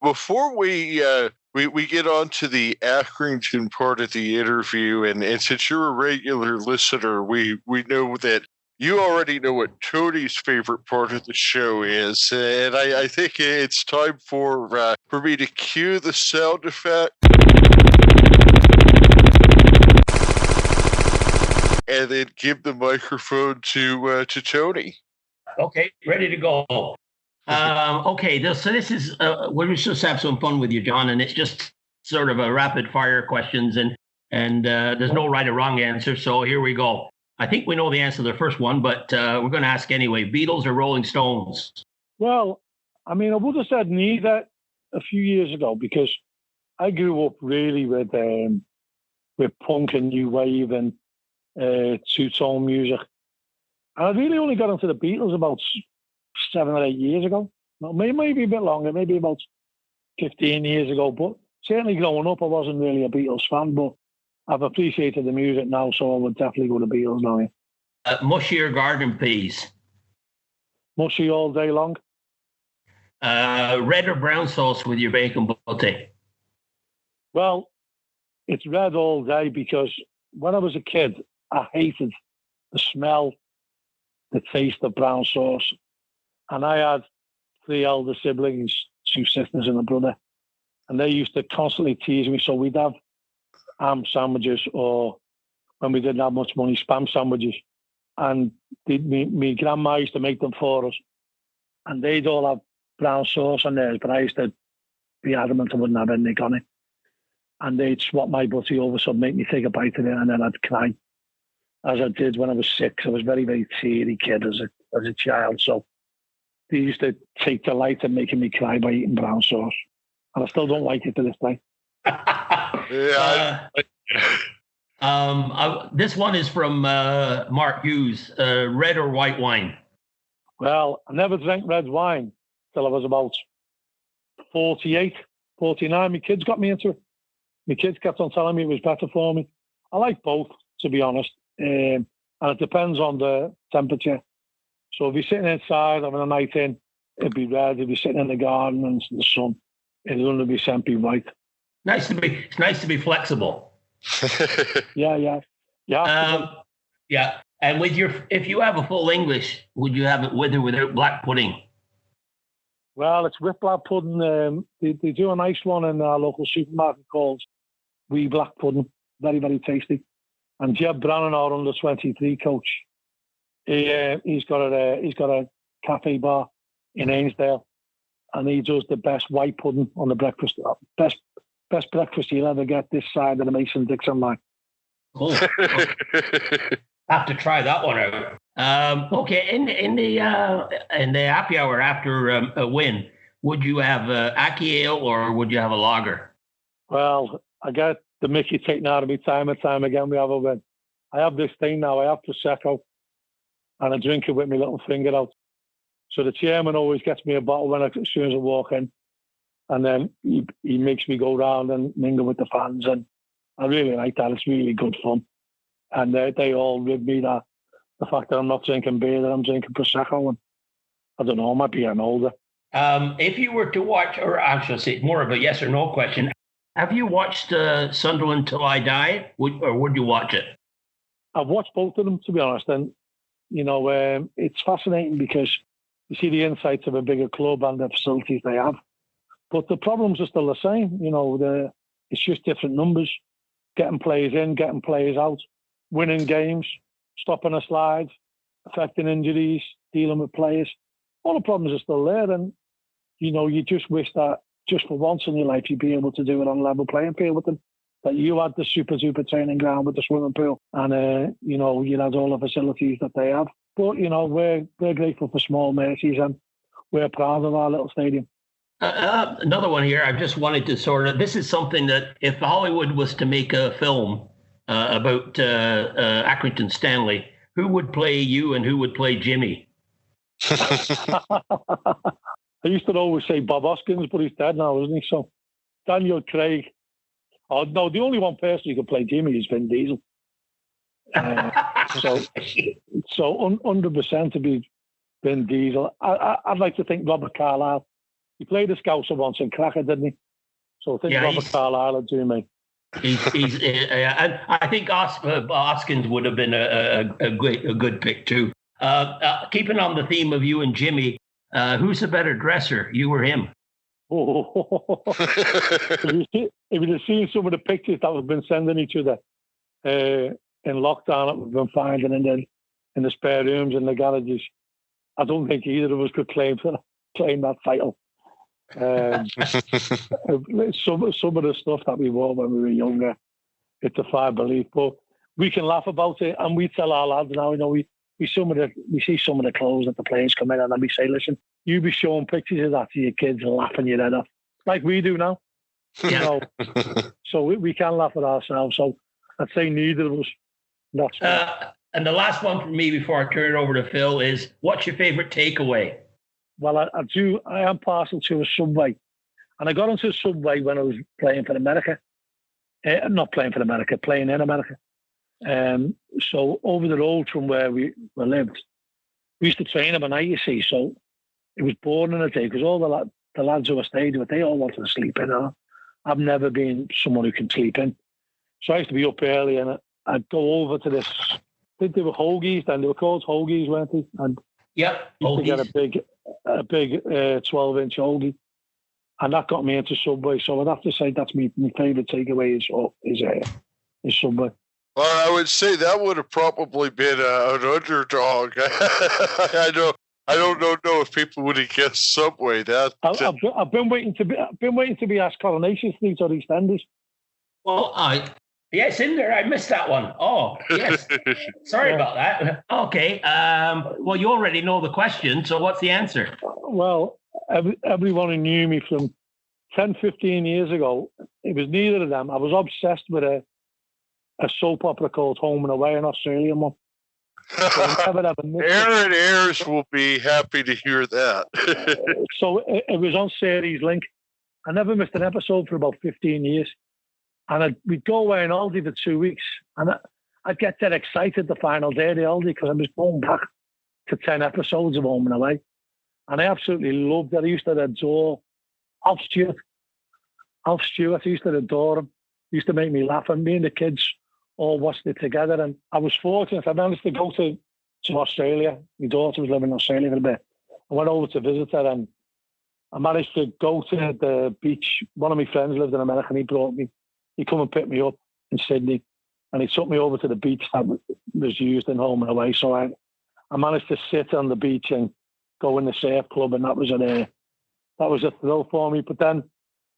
before we get on to the Accrington part of the interview, and since you're a regular listener, we know that you already know what Tony's favorite part of the show is, and I think it's time for me to cue the sound effect, and then give the microphone to Tony. Okay, ready to go. Okay, so this is we're just have some fun with you, John, and it's just sort of a rapid fire questions, and there's no right or wrong answer. So here we go. I think we know the answer to the first one, but we're going to ask anyway. Beatles or Rolling Stones? Well, I mean, I would have said neither a few years ago because I grew up really with punk and new wave and two-tone music. And I really only got into the Beatles about 7 or 8 years ago. Well, maybe a bit longer, maybe about 15 years ago. But certainly growing up, I wasn't really a Beatles fan, but I've appreciated the music now, so I would definitely go to Beatles now. Yeah. Mushy or garden peas? Mushy all day long. Red or brown sauce with your bacon butty? Well, it's red all day because when I was a kid, I hated the smell, the taste of brown sauce. And I had 3 elder siblings, 2 sisters and a brother. And they used to constantly tease me. So we'd have ham sandwiches, or when we didn't have much money, spam sandwiches. And me grandma used to make them for us. And they'd all have brown sauce on theirs, but I used to be adamant I wouldn't have anything on it. And they'd swap my butty over, so make me take a bite of it, and then I'd cry, as I did when I was 6. I was a very, very teary kid as a child. So they used to take delight in making me cry by eating brown sauce. And I still don't like it to this day. This one is from Mark Hughes. Red or white wine? Well, I never drank red wine till I was about 48, 49. My kids got me into it. My kids kept on telling me it was better for me. I like both, to be honest. And it depends on the temperature. So if you're sitting inside having a night in, it'd be red. If you're sitting in the garden and the sun, it'll only be simply white. It's nice to be flexible. Yeah. Yeah. And if you have a full English, would you have it with or without black pudding? Well, it's with black pudding. They do a nice one in our local supermarket called Wee Black Pudding. Very, very tasty. And Jeb Brannan, our under-23 coach, he's got a cafe bar in Ainsdale, and he does the best white pudding on the breakfast. Best breakfast you'll ever get this side of the Mason-Dixon line. Oh, have to try that one out. Okay, in the happy hour after a win, would you have Aki Ale or would you have a lager? Well, I get the Mickey taken out of me time and time again. We have a win. I have this thing now. I have Prosecco, and I drink it with my little finger out. So the chairman always gets me a bottle as soon as I walk in, and then he makes me go round and mingle with the fans, and I really like that. It's really good fun. And they all rib me the fact that I'm not drinking beer, that I'm drinking Prosecco, and I don't know, I might be getting older. If you were to watch, or I should say, more of a yes or no question, have you watched Sunderland Till I Die, or would you watch it? I've watched both of them, to be honest, and it's fascinating because you see the insights of a bigger club and the facilities they have, but the problems are still the same. It's just different numbers, getting players in, getting players out, winning games, stopping a slide, affecting injuries, dealing with players. All the problems are still there, and you just wish that just for once in your life you'd be able to do it on a level playing field with them. That you had the super training ground with the swimming pool, and you had all the facilities that they have. But we're grateful for small mercies, and we're proud of our little stadium. Another one here. I just wanted to this is something that if Hollywood was to make a film about Accrington Stanley, who would play you and who would play Jimmy? I used to always say Bob Hoskins, but he's dead now, isn't he? So Daniel Craig. Oh no, the only one person who could play Jimmy is Vin Diesel. So 100% to be Vin Diesel. I'd like to think Robert Carlyle He played the Scouser once in Cracker, didn't he? So I think Robert Carlyle would do me. And I think Oskins would have been a good pick too. Keeping on the theme of you and Jimmy, who's the better dresser, you or him? Oh. If you'd have seen some of the pictures that we've been sending each other in lockdown that we've been finding in the spare rooms and the garages, I don't think either of us could claim that title. Some of the stuff that we wore when we were younger, it defied belief. But we can laugh about it, and we tell our lads now. We see some of the clothes that the players come in, and then we say, "Listen, you be showing pictures of that to your kids and laughing your head off, like we do now." Yeah. So we can laugh at ourselves. So I'd say neither of us. That's and the last one for me before I turn it over to Phil is, what's your favorite takeaway? Well, I am partial to a Subway. And I got into a Subway when I was playing for America. Not playing for America, playing in America. So over the road from where we lived, we used to train them at night, you see. So it was boring in the day because all the lads who I stayed with, they all wanted to sleep in. I've never been someone who can sleep in. So I used to be up early and I'd go over to this. I think they were hoagies then. They were called hoagies, weren't they? And yep, used to get a big 12-inch hoagie. And that got me into Subway. So I'd have to say that's my favourite takeaway is Subway. Well, I would say that would have probably been an underdog. I don't know if people would have guessed Subway. I've been waiting to be asked Coronation Street or EastEnders. Well, yes, in there. I missed that one. Oh, yes. Sorry about that. Okay. Well, you already know the question, so what's the answer? Well, everyone who knew me from 10, 15 years ago, it was neither of them. I was obsessed with a soap opera called Home and Away, an Australian one. Aaron Ayres will be happy to hear that. So it was on Series Link. I never missed an episode for about 15 years. And we'd go away on holiday for 2 weeks. And I'd get that excited the final day of the holiday because I was going back to 10 episodes of Home and Away. And I absolutely loved it. I used to adore Alf Stewart. I used to adore him. He used to make me laugh. And me and the kids all watched it together. And I was fortunate. I managed to go to Australia. My daughter was living in Australia for a bit. I went over to visit her and I managed to go to the beach. One of my friends lived in America and he come and picked me up in Sydney and he took me over to the beach that was used in Home and Away. So I managed to sit on the beach and go in the surf club, and that was a thrill for me. But then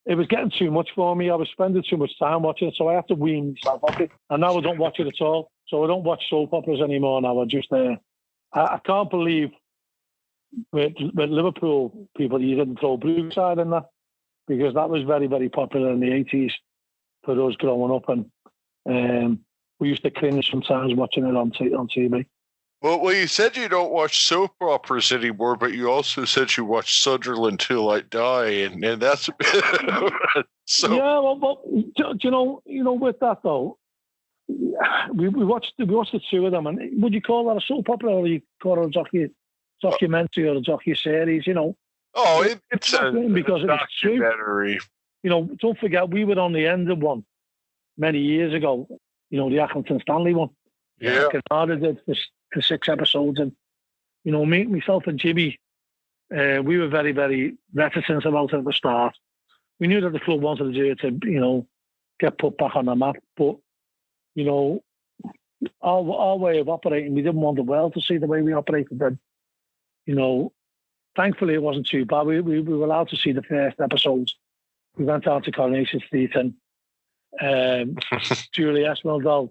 it was getting too much for me. I was spending too much time watching it, so I had to wean myself off it. And now I don't watch it at all. So I don't watch soap operas anymore now. I can't believe with Liverpool people you didn't throw Brookside in that, because that was very, very popular in the 80s for us growing up, and we used to cringe sometimes watching it on TV. Well, you said you don't watch soap operas anymore, but you also said you watch Sunderland Till I Die, and that's a bit. So yeah, well, do you know, with that though, we watched the two of them, and would you call that a soap opera, or you call it a documentary or a docu-series? You know. Oh, it's a documentary. You know, don't forget we were on the end of one many years ago. You know, the Accrington Stanley one. Yeah. Canada did for 6 episodes, and you know, myself and Jimmy, we were very, very reticent about it at the start. We knew that the club wanted to do it to, you know, get put back on the map, but you know, our way of operating, we didn't want the world to see the way we operated. Then, you know, thankfully it wasn't too bad. We were allowed to see the first episodes. We went down to Coronation Street, and Julie Esmeralda,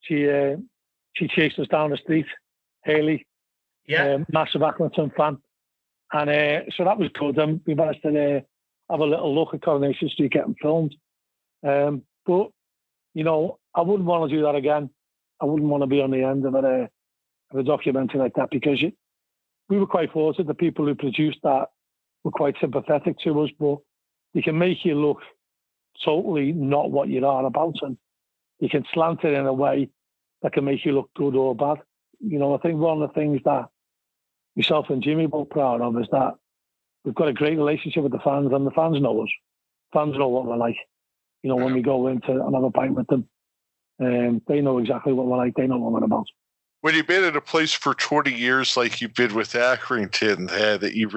she chased us down the street. Haley, massive Accrington fan, and so that was good. And we managed to have a little look at Coronation Street getting filmed. But you know, I wouldn't want to do that again. I wouldn't want to be on the end of a documentary like that, because we were quite fortunate. The people who produced that were quite sympathetic to us, but they can make you look totally not what you are about, and you can slant it in a way that can make you look good or bad. You know, I think one of the things that myself and Jimmy both proud of is that we've got a great relationship with the fans, and the fans know us. Fans know what we're like. You know, when we go into another pint with them, they know exactly what we're like. They know what we're about. When you've been in a place for 20 years, like you've been with Accrington, that you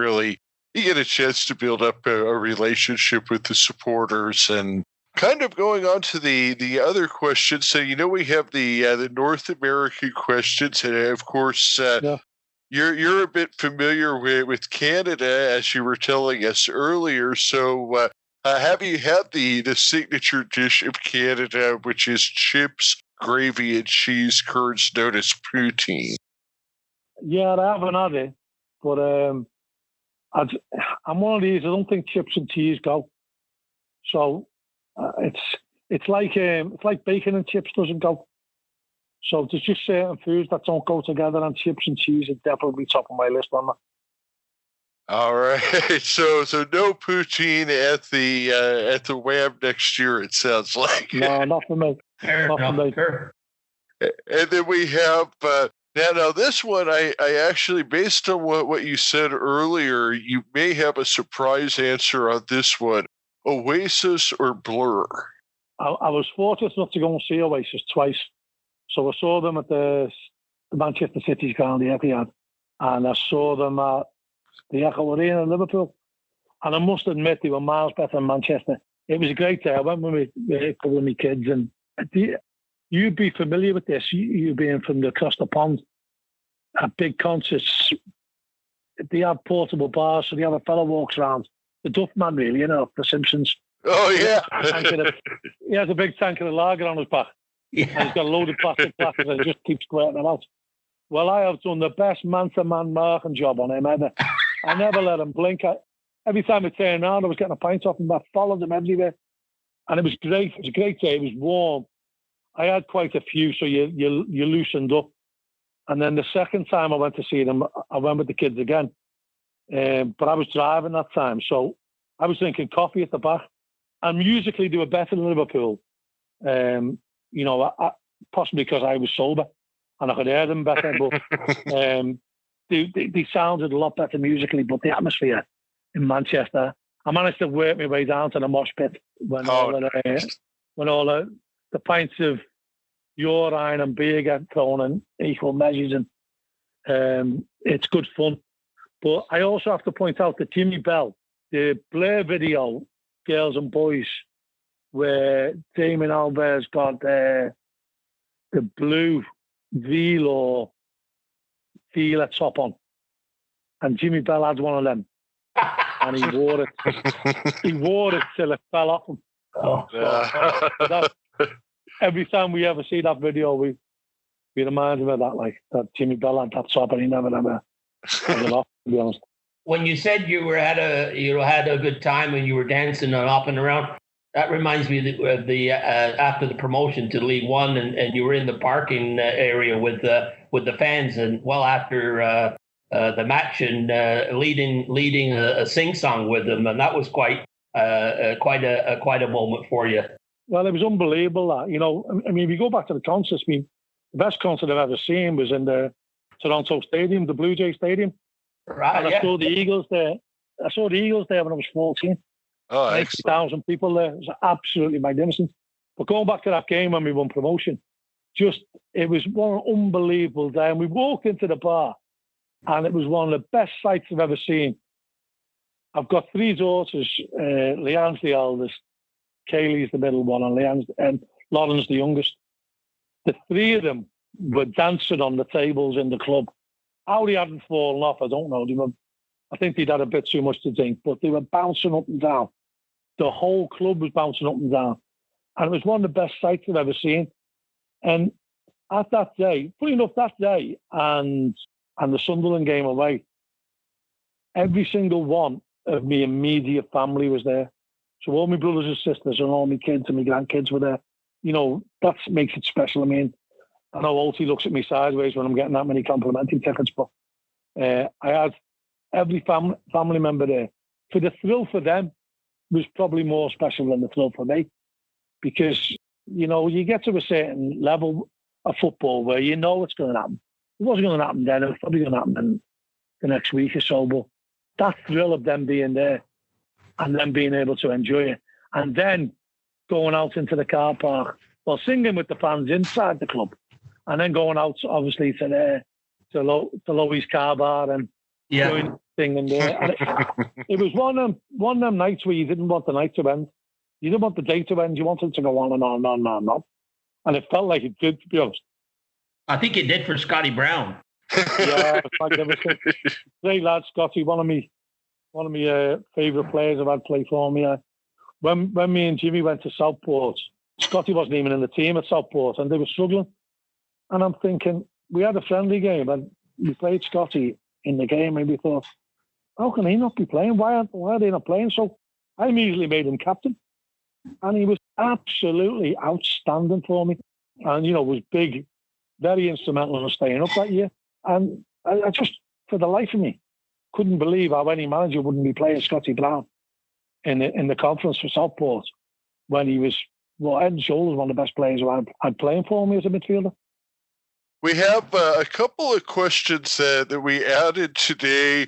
get a chance to build up a relationship with the supporters. And kind of going on to the other questions. So, we have the North American questions, and of course, you're a bit familiar with Canada, as you were telling us earlier. So, have you had the signature dish of Canada, which is chips, gravy, and cheese curds, known as poutine? Yeah, I haven't had it, but I'm one of these. I don't think chips and cheese go. So it's like bacon and chips doesn't go. So there's just certain foods that don't go together, and chips and cheese are definitely top of my list on that. All right, so no poutine at the Wham next year. It sounds like no, not for me. Not for me. Sure. And then we have now this one. I actually, based on what you said earlier, you may have a surprise answer on this one: Oasis or Blur? I was fortunate enough to go and see Oasis twice. So I saw them at the Manchester City's ground, the Etihad, and I saw them at the Echo Arena in Liverpool. And I must admit, they were miles better than Manchester. It was a great day. I went with a couple of my kids, and you'd be familiar with this, you being from across the pond. At big concerts, they have portable bars, so they have a fellow walks around. The Duff Man, really, The Simpsons. Oh, yeah. He has a big tank of lager on his back. Yeah. And he's got a load of plastic glasses and just keeps squirting them out. Well, I have done the best man-to-man marking job on him ever. I never let him blink. Every time I turned around, I was getting a pint off him. I followed him everywhere. And it was great. It was a great day. It was warm. I had quite a few, so you loosened up. And then the second time I went to see them, I went with the kids again. But I was driving that time, so I was drinking coffee at the back. And musically, they were better than Liverpool. Possibly because I was sober and I could hear them better. But they sounded a lot better musically. But the atmosphere in Manchester, I managed to work my way down to the mosh pit when all the pints of urine and beer get thrown in equal measures, and it's good fun. But I also have to point out that Jimmy Bell, the Blair video, Girls and Boys, where Damien Albert's got the blue velour feeler top on, and Jimmy Bell had one of them, and he wore it. He wore it till it fell off him. Oh, so every time we ever see that video, we remind him of that Jimmy Bell had that top, and he never had it off, to be honest. When you said you had a good time and you were dancing and up and around, that reminds me of the after the promotion to League One, and you were in the parking area with the fans, and well after the match, and leading a sing song with them, and that was quite a moment for you. Well, it was unbelievable. That if you go back to the concerts, the best concert I've ever seen was in the Toronto Stadium, the Blue Jay Stadium. Right. And I saw the Eagles there. I saw the Eagles there when I was 14. Oh, 80,000 people there. It was absolutely magnificent. But going back to that game when we won promotion, it was one unbelievable day. And we walked into the bar, and it was one of the best sights I've ever seen. I've got three daughters. Leanne's the eldest, Kaylee's the middle one, and Lauren's the youngest. The three of them were dancing on the tables in the club. How they hadn't fallen off, I don't know. I think they'd had a bit too much to drink, but they were bouncing up and down. The whole club was bouncing up and down. And it was one of the best sights I've ever seen. And at that day, funny enough, that day and the Sunderland game away, every single one of my immediate family was there. So all my brothers and sisters and all my kids and my grandkids were there. That makes it special. I mean, I know Alty looks at me sideways when I'm getting that many complimentary tickets, but I had every family member there. For the thrill for them was probably more special than the thrill for me, because, you get to a certain level of football where it's going to happen. It wasn't going to happen then. It was probably going to happen in the next week or so, but that thrill of them being there and them being able to enjoy it. And then going out into the car park, well, singing with the fans inside the club, and then going out, obviously, to Louis car bar and doing singing there. And it was one of them nights where you didn't want the night to end. You didn't want the day to end. You wanted it to go on and on and on and on. And on. And it felt like it did, to be honest. I think it did for Scotty Brown. Yeah, magnificent. Great lad, Scotty. One of my favourite players I've had play for me. When me and Jimmy went to Southport, Scotty wasn't even in the team at Southport, and they were struggling. And I'm thinking, we had a friendly game, and we played Scotty in the game, and we thought, how can he not be playing? Why are they not playing? So I immediately made him captain, and he was absolutely outstanding for me, and was big, very instrumental in us staying up that year. And I just, for the life of me, couldn't believe how any manager wouldn't be playing Scotty Brown in the conference for Southport when he was, head and shoulders one of the best players who had playing for me as a midfielder. We have a couple of questions that we added today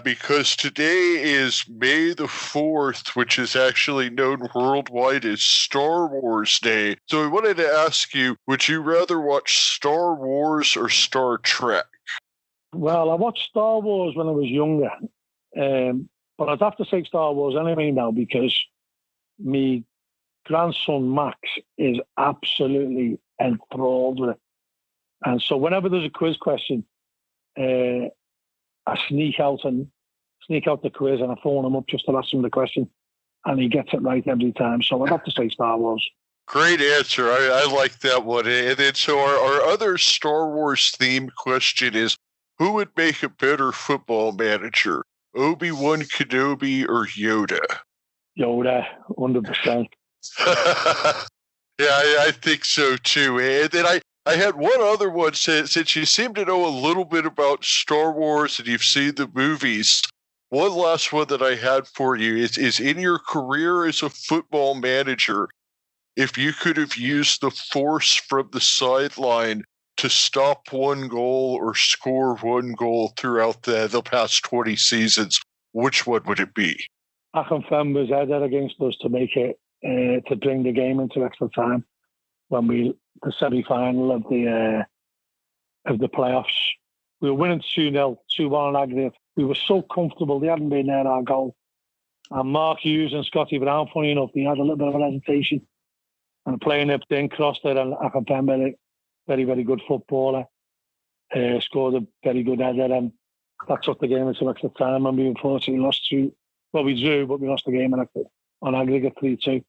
because today is May the 4th, which is actually known worldwide as Star Wars Day. So we wanted to ask you, would you rather watch Star Wars or Star Trek? Well, I watched Star Wars when I was younger, but I'd have to say Star Wars anyway now because my grandson Max is absolutely enthralled with it. And so whenever there's a quiz question, I sneak out the quiz and I phone him up just to ask him the question, and he gets it right every time. So I'd have to say Star Wars. Great answer. I like that one. And then so our other Star Wars themed question is, who would make a better football manager, Obi-Wan Kenobi or Yoda? Yoda, 100%. Yeah, I think so too. And then I had one other one, since you seem to know a little bit about Star Wars and you've seen the movies. One last one that I had for you is in your career as a football manager, if you could have used the force from the sideline to stop one goal or score one goal throughout the past 20 seasons, which one would it be? Accrington was headed against us to make it, to bring the game into extra time when the semi-final of the playoffs. We were winning 2-0, 2-1 on aggregate. We were so comfortable. They hadn't been near our goal. And Mark Hughes and Scotty Brown, funny enough, they had a little bit of an hesitation. And playing up then crossed it, and Accrington, very, very good footballer, scored a very good header, and that took the game into extra time. And we unfortunately lost we drew, but we lost the game on aggregate 3-2.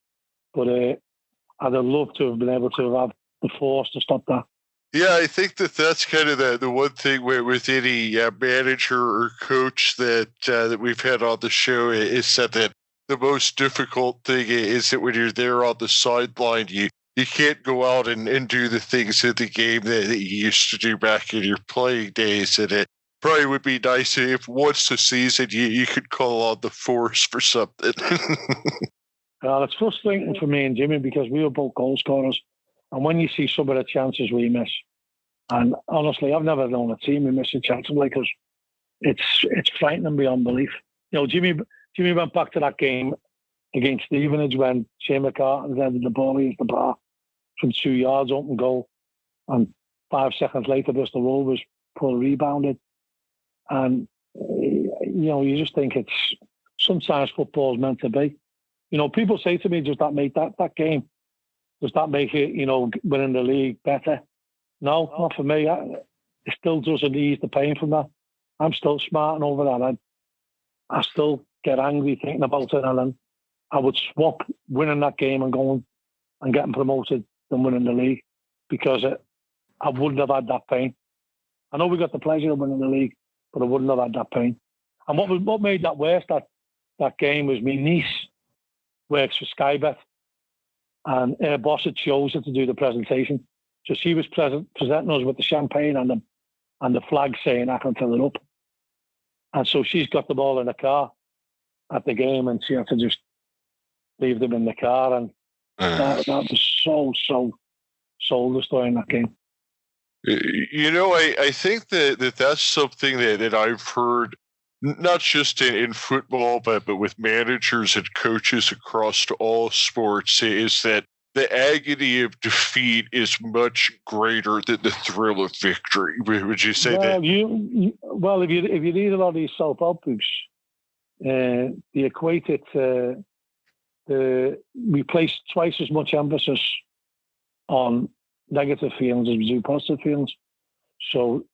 But I'd have loved to have been able to have the force to stop that. Yeah, I think that's kind of the one thing with any manager or coach that we've had on the show is that the most difficult thing is that when you're there on the sideline, you can't go out and do the things in the game that you used to do back in your playing days. And it probably would be nice if once a season you could call on the force for something. Well, it's frustrating for me and Jimmy because we were both goal scorers. And when you see some of the chances we miss, and honestly, I've never known a team who missed a chance like us. It's frightening beyond belief. Jimmy went back to that game against Stevenage when Shane McCartan headed the ball into the bar from 2 yards open goal. And 5 seconds later, Bristol Rovers pull rebounded. And, you just think it's sometimes football's meant to be. People say to me, does that make that game? Does that make it, winning the league better? No, not for me. It still doesn't ease the pain from that. I'm still smarting over that. I still get angry thinking about it, and I would swap winning that game and going and getting promoted than winning the league because I wouldn't have had that pain. I know we got the pleasure of winning the league, but I wouldn't have had that pain. And what made that worse, that game, was my niece works for Skybet, and her boss had chosen to do the presentation. So she was presenting us with the champagne and the flag saying Accrington up. And so she's got them all in the car at the game, and she had to just leave them in the car. And that was so soul-destroying, that game. I think that's something that I've heard not just in football, but with managers and coaches across all sports, is that the agony of defeat is much greater than the thrill of victory. Would you say that? If you read a lot of these self-help books, they equate it to we place twice as much emphasis on negative feelings as we do positive feelings. So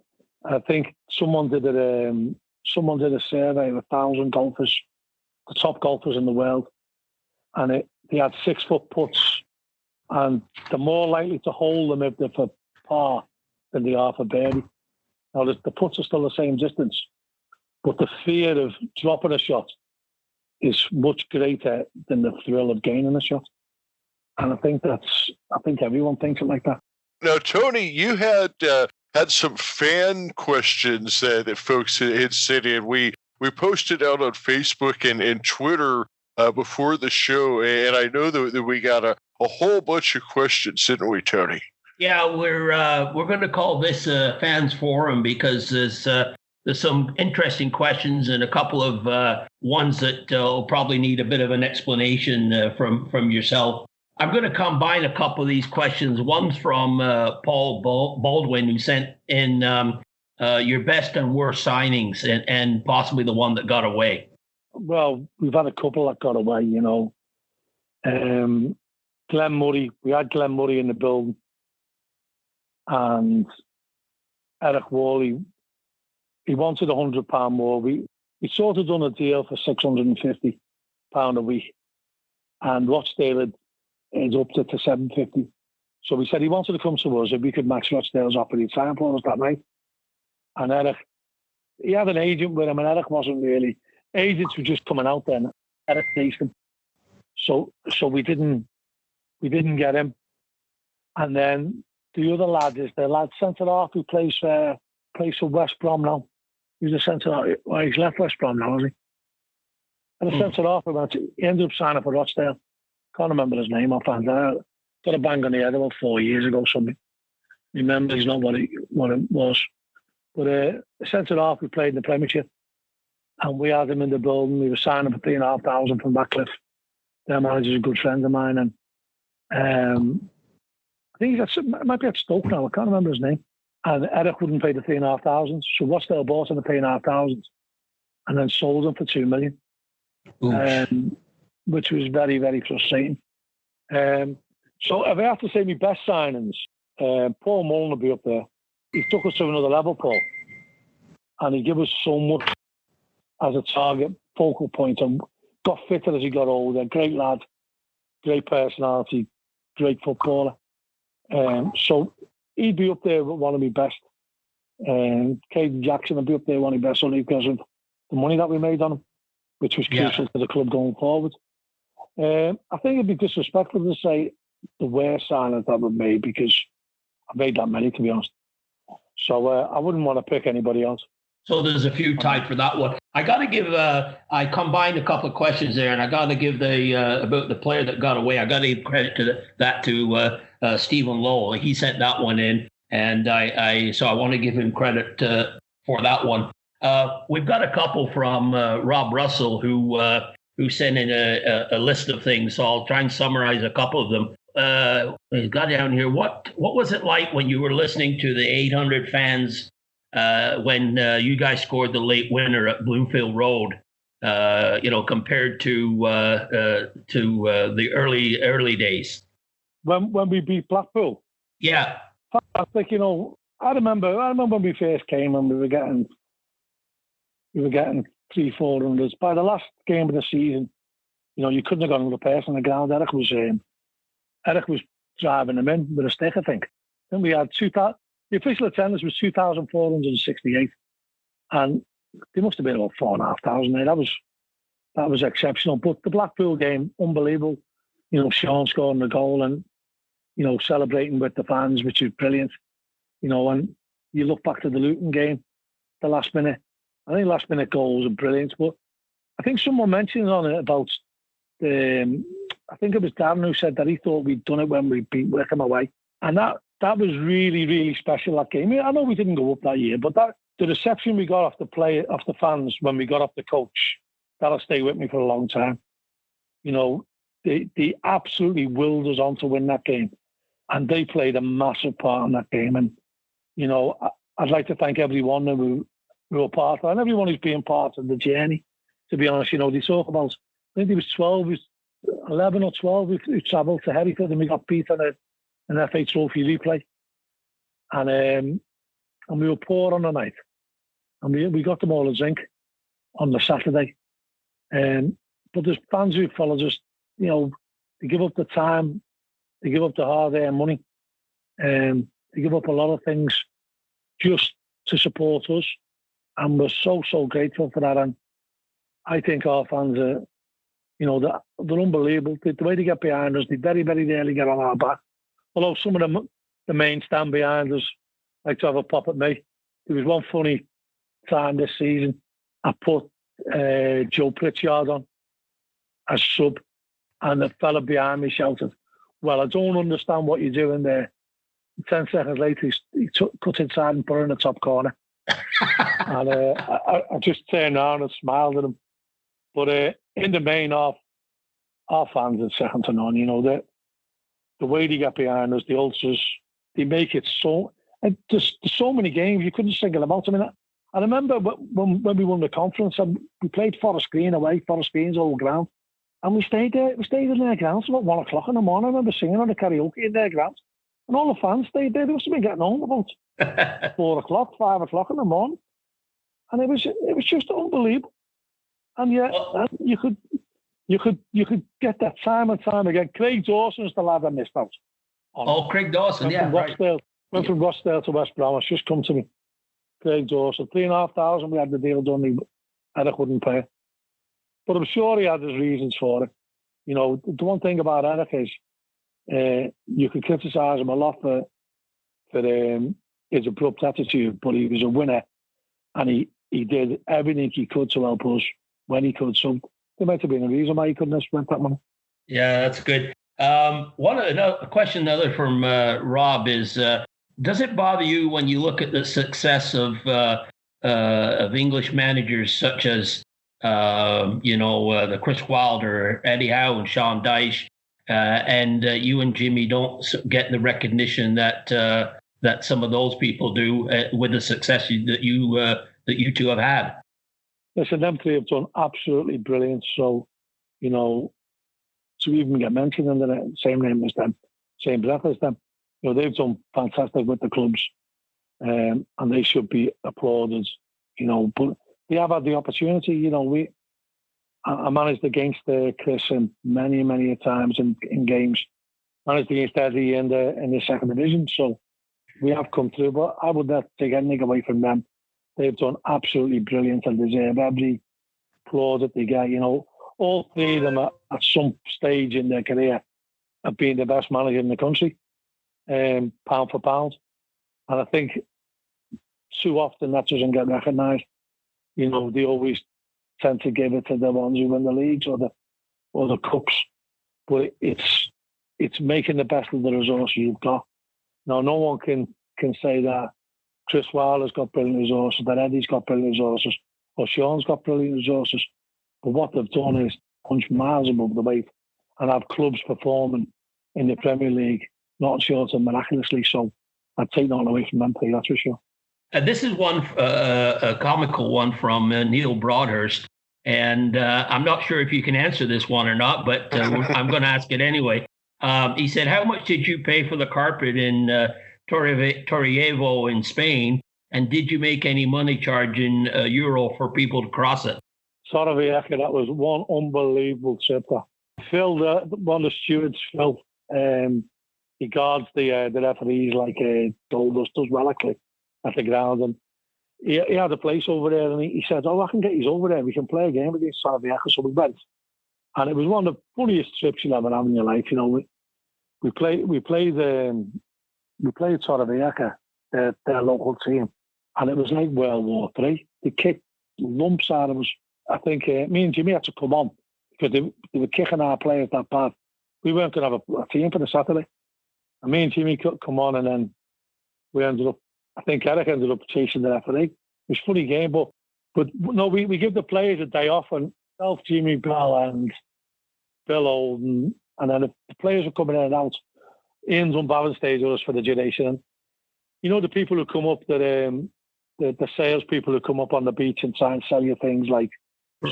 I think someone did a survey of 1,000 golfers, the top golfers in the world, and they had 6-foot putts, and they're more likely to hold them if they're for par than they are for birdie. Now the putts are still the same distance, but the fear of dropping a shot is much greater than the thrill of gaining a shot. And I think everyone thinks it like that. Now, Tony, you had some fan questions that folks had sent in. We posted out on Facebook and Twitter before the show, and I know that we got a whole bunch of questions, didn't we, Tony? Yeah, we're going to call this a fans forum because there's some interesting questions and a couple of ones that will probably need a bit of an explanation from yourself. I'm going to combine a couple of these questions. One's from Paul Baldwin, who sent in your best and worst signings and possibly the one that got away. Well, we've had a couple that got away, you know. Glenn Murray, we had Glenn Murray in the building, and Eric Worley, he wanted £100 more. We sort of done a deal for £650 a week, and Rochdale is up to $750. So we said he wanted to come to us if we could match Rochdale's offer. He'd sign for us that night. And Eric, he had an agent with him, and Eric wasn't really. Agents were just coming out then. Eric chased him. So we didn't get him. And then the other lad is the lad centre half who plays for West Brom now. He's a centre half. Well, he's left West Brom now, hasn't he? And the centre half, he ended up signing for Rochdale. Can't remember his name offhand. I got a bang on the head about 4 years ago, something. Remember, he's not what it was. But the centre half, we played in the Premiership, and we had him in the building. We were signing for $3,500 from Backcliff. Their manager's a good friend of mine, and I think it might be at Stoke now. I can't remember his name. And Eric wouldn't pay the $3,500, so Rochdale bought him the $3,500, and then sold him for $2 million. Which was very, very frustrating. So if I have to say my best signings, Paul Mullen will be up there. He took us to another level, Paul. And he gave us so much as a target focal point and got fitter as he got older. Great lad, great personality, great footballer. So he'd be up there with one of my best. Caden Jackson would be up there one of my best only because of the money that we made on him, which was crucial to the club going forward. I think it'd be disrespectful to say the worst signings that we've made because I made that many, to be honest. So I wouldn't want to pick anybody else. So there's a few tied for that one. I got to give. I combined a couple of questions there, and I got to give about the player that got away. I got to give credit to Stephen Lowell. He sent that one in, and I want to give him credit for that one. We've got a couple from Rob Russell who sent in a list of things. So I'll try and summarize a couple of them. He's got down here. What was it like when you were listening to the 800 fans when you guys scored the late winner at Bloomfield Road? Compared to the early days. When we beat Blackpool. Yeah. I think I remember when we first came and we were getting 300-400s. By the last game of the season, you couldn't have got another person on the ground. Eric was driving them in with a stick, I think. Then we had the official attendance was 2,468, and there must have been about 4,500 there. That was exceptional. But the Blackpool game, unbelievable. Sean scoring the goal and celebrating with the fans, which is brilliant. And you look back to the Luton game, the last minute. I think last minute goals are brilliant. But I think someone mentioned on it about I think it was Darren who said that he thought we'd done it when we beat Wickham away, and that was really, really special, that game. I know we didn't go up that year, but the reception we got off the fans when we got off the coach, that'll stay with me for a long time. You know, they absolutely willed us on to win that game, and they played a massive part in that game. And you know, I'd like to thank everyone who were part of it, and everyone who's been part of the journey. To be honest, you know, they talk about, I think there was 11 or 12 who travelled to Hereford, and we got beat on an FA Trophy replay. And we were poor on the night. And we got them all a drink on the Saturday. But there's fans who followed us, you know, they give up the time, they give up the hard-earned money, they give up a lot of things just to support us. And we're so, so grateful for that. And I think our fans are, you know, they're unbelievable. The way they get behind us, they very, very rarely get on our back. Although some of them, the main stand behind us, like to have a pop at me. There was one funny time this season. I put Joe Pritchard on as sub, and the fella behind me shouted, "Well, I don't understand what you're doing there." 10 seconds later, he cut inside and put her in the top corner. And I just turned around and smiled at him. But in the main, our fans are second to none. You know, the way they get behind us, the ultras, they make it so. And there's so many games you couldn't single them out. I mean, I remember when we won the conference, and we played Forest Green away, Forest Green's old ground, and we stayed there. We stayed in their grounds about 1 o'clock in the morning. I remember singing on the karaoke in their grounds, and all the fans stayed there. They must have been getting home about 4 o'clock, 5 o'clock in the morning, and it was just unbelievable. And yet you could get that time and time again. Craig Dawson's the lad I missed out on. Craig Dawson, Went from Rochdale to West Bromwich. Just come to me. Craig Dawson, 3,500. We had the deal done. Eric wouldn't pay. But I'm sure he had his reasons for it. You know, the one thing about Eric is you could criticise him a lot for his abrupt attitude, but he was a winner, and he did everything he could to help us when he could. So there might have been a reason why he couldn't have spent that money. Yeah, that's good. Another question from Rob is, does it bother you when you look at the success of English managers such as the Chris Wilder, Eddie Howe, and Sean Dyche, and you and Jimmy don't get the recognition that some of those people do with the success that you two have had? Listen, them three have done absolutely brilliant. So, you know, to even get mentioned under the same name as them, same breath as them, you know, they've done fantastic with the clubs, and they should be applauded. You know, but they have had the opportunity. You know, I managed against Chris and many times in games. Managed against Eddie in the second division, so we have come through. But I would not take anything away from them. They've done absolutely brilliant and deserve every plaudit they get. You know, all three of them at some stage in their career have been the best manager in the country, pound for pound. And I think too often that doesn't get recognised. You know, they always tend to give it to the ones who win the leagues or the cups. But it's making the best of the resources you've got. Now, no one can say that Chris Wilder's got brilliant resources, that Eddie's got brilliant resources, or Sean's got brilliant resources. But what they've done is punch miles above the weight and have clubs performing in the Premier League, not short of miraculously. So I'd take nothing away from them, that's for sure. This is a comical one from Neil Broadhurst. And I'm not sure if you can answer this one or not, but I'm going to ask it anyway. He said, how much did you pay for the carpet in Torreviejo in Spain? And did you make any money charging euro for people to cross it? Torreviejo, that was one unbelievable trip. Phil, one of the stewards, Phil, he guards the referees like Goldust does welcome at the ground. And he had a place over there, and he said, I can get you over there. We can play a game against Torreviejo. So we went. And it was one of the funniest trips you'll ever have in your life. You know, we played Torreviejo, their local team, and it was like World War III. They kicked lumps out of us. I think me and Jimmy had to come on because they were kicking our players that bad. We weren't going to have a team for the Saturday. And me and Jimmy could come on, and then we ended up, I think Eric ended up chasing the referee. was a funny game, but no, we give the players a day off, and self Jimmy Bell and Bill Oldham, and then if the players are coming in and out, Ian's unbalanced stays with us for the duration. And you know the people who come up, that the salespeople who come up on the beach and try and sell you things like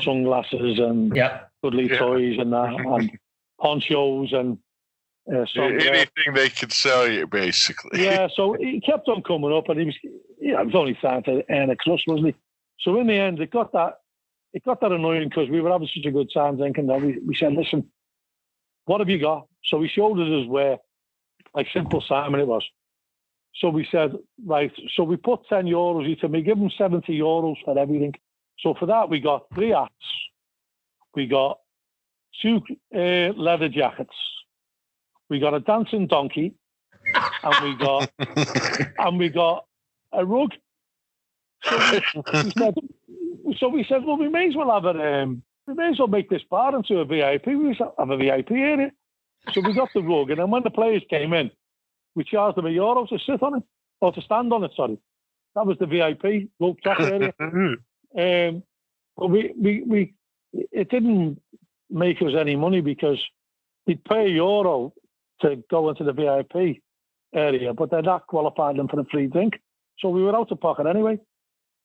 sunglasses and cuddly toys and that, and ponchos and anything they could sell you, basically. Yeah, so he kept on coming up, and he was only trying to earn a crust, wasn't he? So in the end, it got that annoying because we were having such a good time drinking that we said, listen, what have you got? So he showed us his way, like Simple Simon it was. So we said, right, so we put €10 each, and we give them €70 for everything. So for that, we got 3 hats, we got 2 leather jackets, we got a dancing donkey, and we got a rug. So we said, well, we may as well have we may as well make this bar into a VIP. We have a VIP area. So we got the rug, and then when the players came in, we charged them €1 to sit on it, or to stand on it, sorry. That was the VIP rope top area. But it didn't make us any money because we'd pay €1 to go into the VIP area, but then that qualified them for the free drink. So we were out of pocket anyway.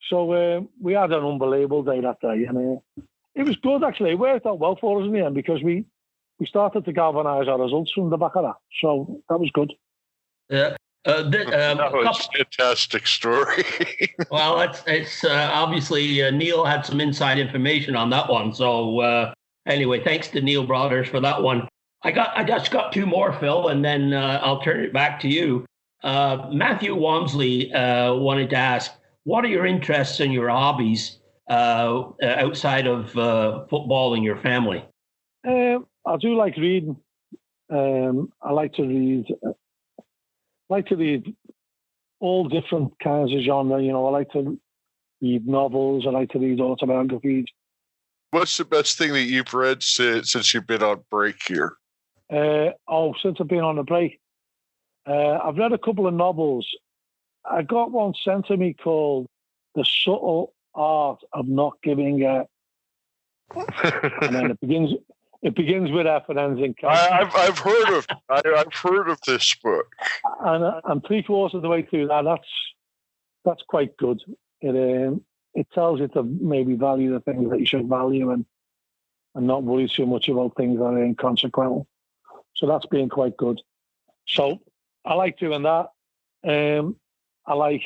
So we had an unbelievable day that day, and it was good actually. It worked out well for us in the end because we started to galvanise our results from the back of that. So that was good. Yeah. That was a fantastic story. Well, it's obviously Neil had some inside information on that one. So anyway, thanks to Neil Brothers for that one. I just got 2 more, Phil, and then I'll turn it back to you. Matthew Walmsley wanted to ask, what are your interests and your hobbies outside of football and your family? I do like reading. I like to read all different kinds of genre. You know, I like to read novels. I like to read autobiographies. What's the best thing that you've read since you've been on break here? Since I've been on the break, I've read a couple of novels. I got one sent to me called The Subtle Art of Not Giving a... And then it begins with F and ends in K. I've heard of this book. And 3/4 of the way through that's quite good. It tells you to maybe value the things that you should value and not worry too much about things that are inconsequential. So that's been quite good. So I like doing that. I like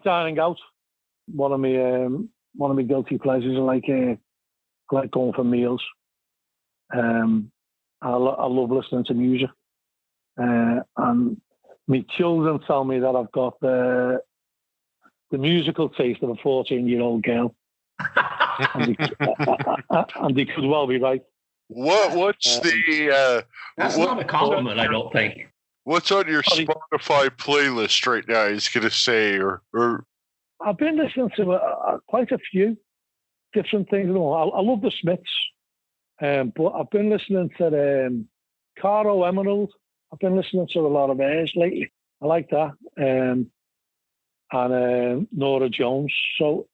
dining out. One of my guilty pleasures. I like going for meals. I love listening to music. And my children tell me that I've got the musical taste of a 14-year-old girl. and they could well be right. What's that's not a compliment, I don't think. What's on your Spotify playlist right now? I was going to say, or I've been listening to quite a few different things. I love the Smiths, but I've been listening to Caro Emerald. I've been listening to a lot of theirs lately. I like that, and Nora Jones. So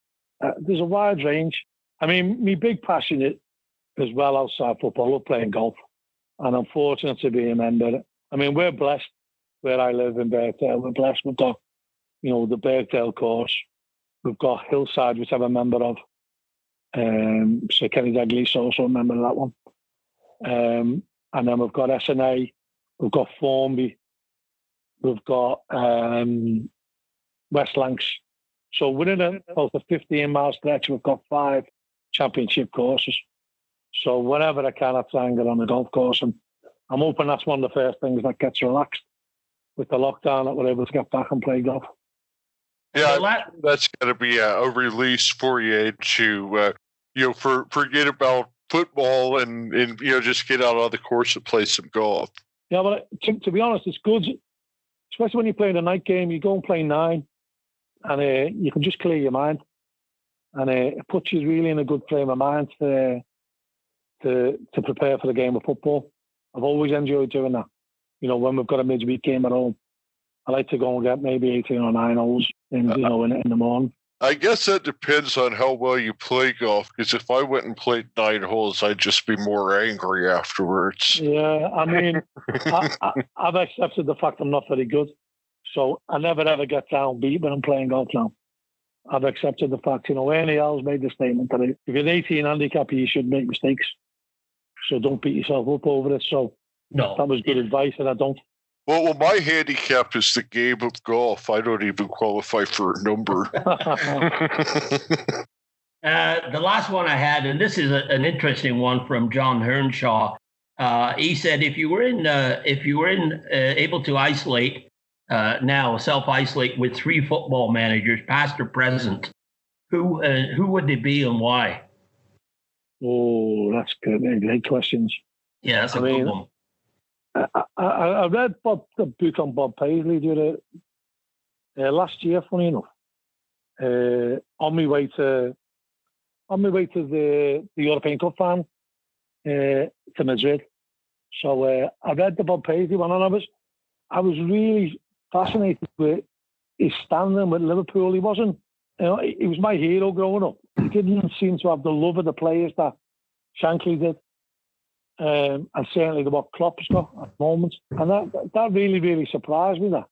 there's a wide range. I mean, my big passion as well outside football, I love playing golf, and I'm fortunate to be a member. I mean, we're blessed where I live in Birkdale. We're blessed. We've got, the Birkdale course. We've got Hillside, which I'm a member of. Sir Kenny Dalglie's also a member of that one. And then we've got SNA. We've got Formby. We've got West Lancs. So within about a 15-mile stretch, we've got 5 championship courses. So whenever I can, I try and get on the golf course. And I'm hoping that's one of the first things that gets relaxed with the lockdown, that we're able to get back and play golf. Yeah, that's going to be a release for you to, forget about football and just get out on the course and play some golf. Yeah, but to be honest, it's good, especially when you're playing a night game. You go and play 9, and you can just clear your mind, and it puts you really in a good frame of mind to prepare for the game of football. I've always enjoyed doing that. When we've got a midweek game at home, I like to go and get maybe 18 or 9 holes in the morning. I guess that depends on how well you play golf, because if I went and played 9 holes, I'd just be more angry afterwards. Yeah, I mean, I've accepted the fact I'm not very good. So I never ever get downbeat when I'm playing golf now. I've accepted the fact, Ernie Els made the statement that if you're an 18 handicap, you should make mistakes. So don't beat yourself up over it. So No, that was good advice, and I don't. Well, my handicap is the game of golf. I don't even qualify for a number. The last one I had, and this is an interesting one from John Hernshaw. He said, if you were able to isolate self-isolate with 3 football managers, past or present, who would they be and why? Oh, that's good. Great questions. Yeah, that's a good one. I read the book on Bob Paisley last year, funny enough. On my way to the European Cup final to Madrid. So I read the Bob Paisley one, and I was really fascinated with his standing with Liverpool. He wasn't, he was my hero growing up. He didn't seem to have the love of the players that Shankly did. And certainly what Klopp's got at the moment, and that really, really surprised me. That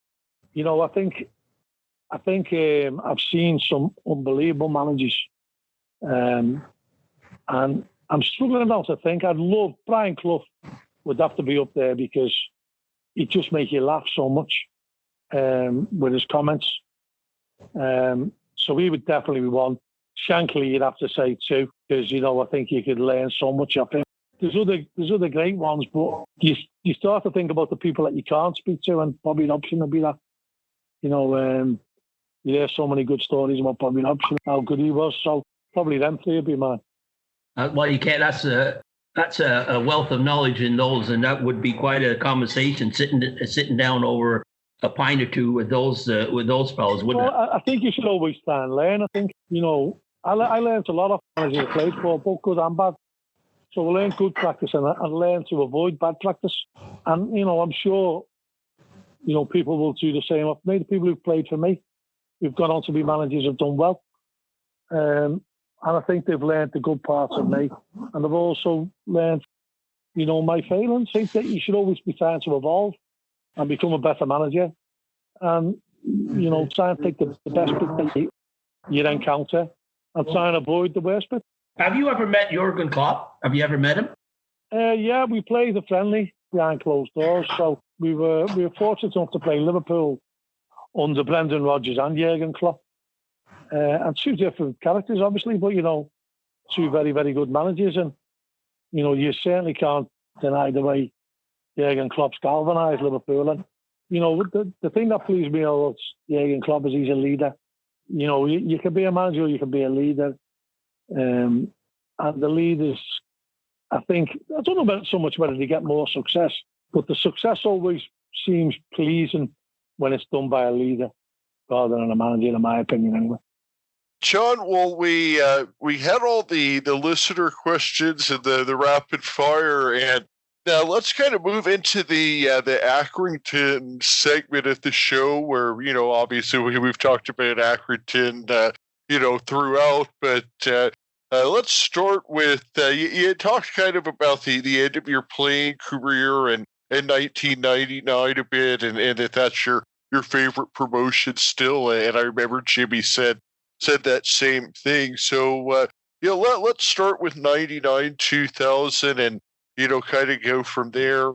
I think I've seen some unbelievable managers, and I'm struggling now to think. I'd love Brian Clough would have to be up there because he'd just make you laugh so much with his comments. So he would definitely be one. Shankly, you'd have to say 2 because I think you could learn so much of him. There's other great ones, but you start to think about the people that you can't speak to, and Bobby Robson would be that. You hear so many good stories about Bobby Robson, how good he was. So probably them 3 would be mine. Well, you can't. That's a wealth of knowledge in those, and that would be quite a conversation sitting down over a pint or 2 with those fellows, wouldn't it? I think you should always try and learn. I think I learned a lot of managers I played for, both good and bad. So I learned good practice and learn to avoid bad practice. And, I'm sure, people will do the same of me. The people who've played for me, who've gone on to be managers, have done well. And I think they've learned the good parts of me. And they've also learned, my failings. I think that you should always be trying to evolve and become a better manager. And, try and take the best bit that you encounter and try and avoid the worst bit. Have you ever met Jurgen Klopp? Have you ever met him? Yeah, we played a friendly behind closed doors. So we were fortunate enough to play Liverpool under Brendan Rodgers and Jurgen Klopp. And 2 different characters, obviously, but, 2 very, very good managers. And, you certainly can't deny the way Jurgen Klopp's galvanised Liverpool. And, the thing that pleased me about Jurgen Klopp is he's a leader. You can be a manager or you can be a leader. And the leaders, I don't know about so much whether they get more success, but the success always seems pleasing when it's done by a leader rather than a manager, in my opinion, anyway. John, well, we had all the listener questions and the rapid fire, and now let's kind of move into the Accrington segment of the show, where obviously we've talked about Accrington throughout, but let's start with you talked kind of about the end of your playing career and in 1999 a bit, and that's your favorite promotion still. And I remember Jimmy said that same thing. So let's start with 99, 2000, and kind of go from there.